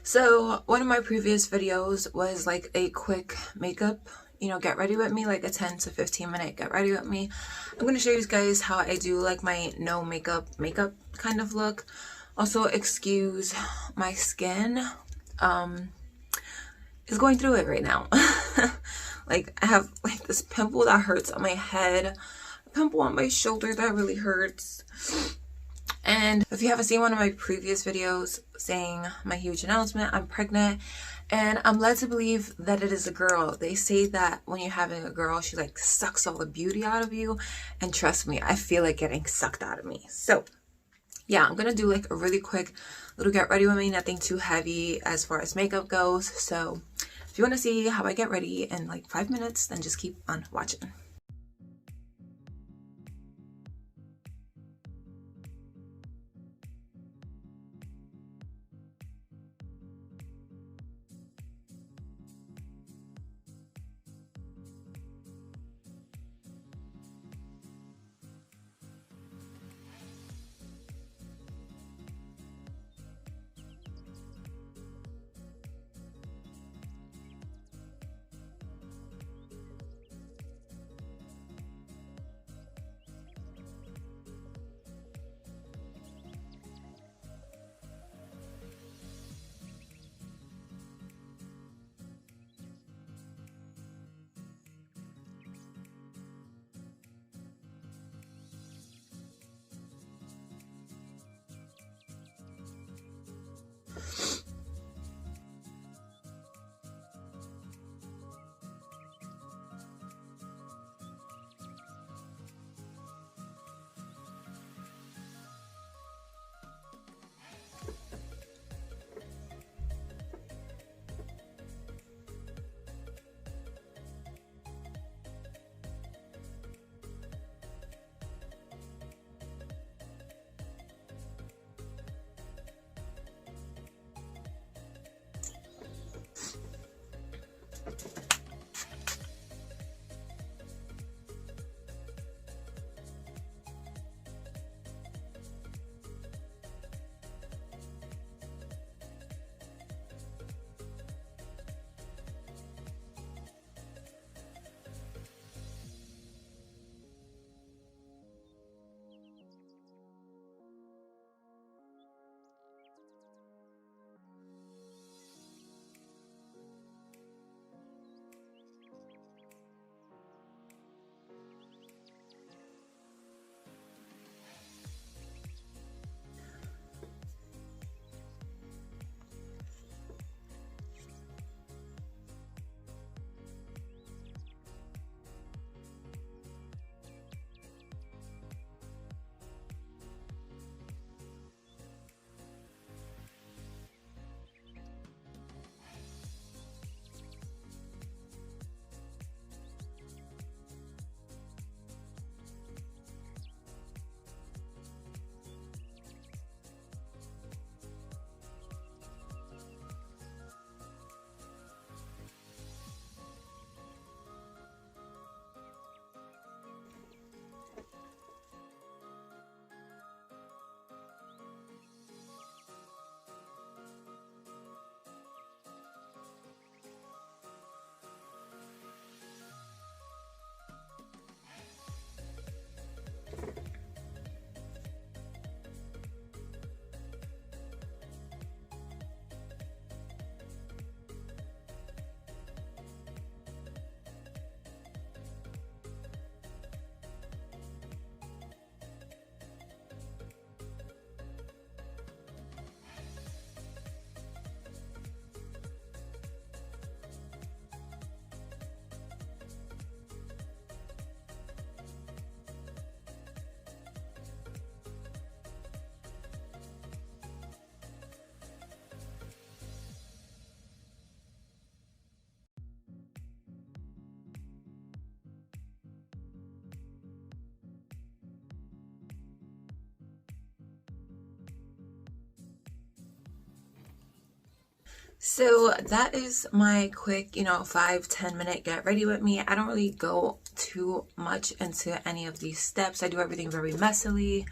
So one of my previous videos was like a quick makeup, get ready with me, like a 10 to 15 minute get ready with me. I'm going to show you guys how I do like my no makeup kind of look. Also, excuse my skin is going through it right now. Like I have like this pimple that hurts on my head, a pimple on my shoulder that really hurts. And if you haven't seen one of my previous videos saying my huge announcement, I'm pregnant and I'm led to believe that it is a girl. They say that when you're having a girl, she like sucks all the beauty out of you. And trust me, I feel like getting sucked out of me. So yeah, I'm gonna do like a really quick little get ready with me, nothing too heavy as far as makeup goes. So if you want to see how I get ready in like 5 minutes, then just keep on watching. So that is my quick, 5-10 minute get ready with me. I don't really go too much into any of these steps. I do everything very messily.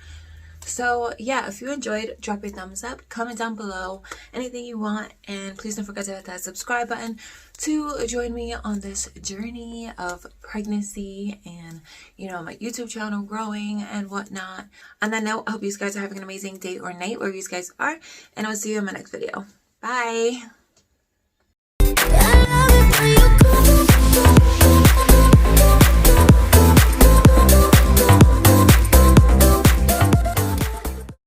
So yeah, if you enjoyed, drop a thumbs up, comment down below anything you want, and please don't forget to hit that subscribe button to join me on this journey of pregnancy and, you know, my YouTube channel growing and whatnot. On that note, I hope you guys are having an amazing day or night wherever you guys are, and I'll see you in my next video. Bye.